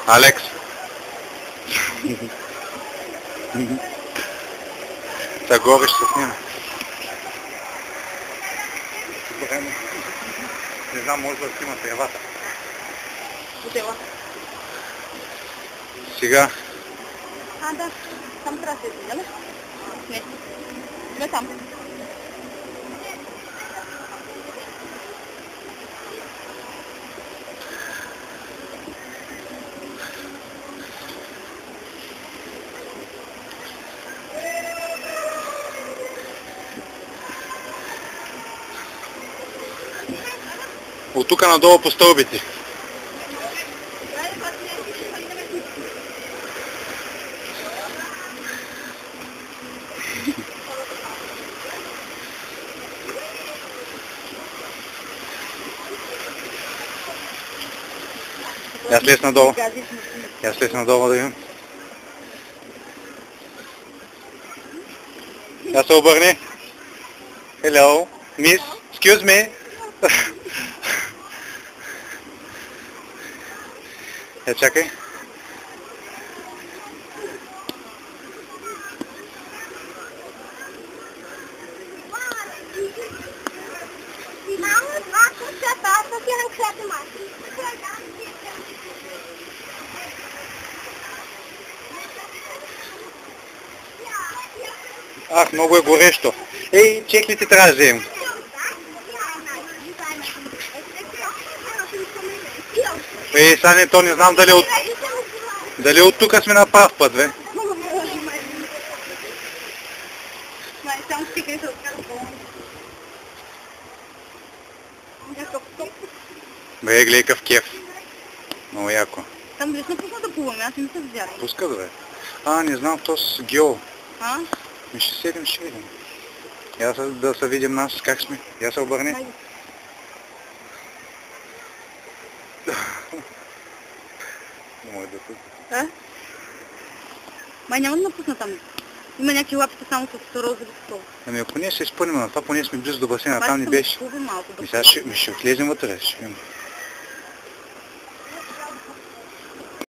Алекс. Та горе ще снима. Не знам, може да снима тревата. Отива. Сега. Да. Там трябва да се нали? Не. Не там. От тук надолу по стълбите. Я слез надолу. Я слез надолу да видим. Я се обърни. Hello, miss, excuse me. Я чакай. Ах, много е горещо. Ей, чеклите трябва да вземем. Ей, Сане, то не знам дали от тук сме на прав път, бе. Бе, гледай къв кеф. Много яко. Там лесно пусна да плуваме, аз не се взяла. Пуска, бе. Не знам, то с гео. Ми ще седим. Я да се видим нас, как сме. Я се обърни. Мой да тут. Май няма да напусна там. Има някакви лапите само с розови стол. Ами ако ние се изпълним на това, поне сме близо до басейна, там не беше. Малко, Ми ще влезем вътре.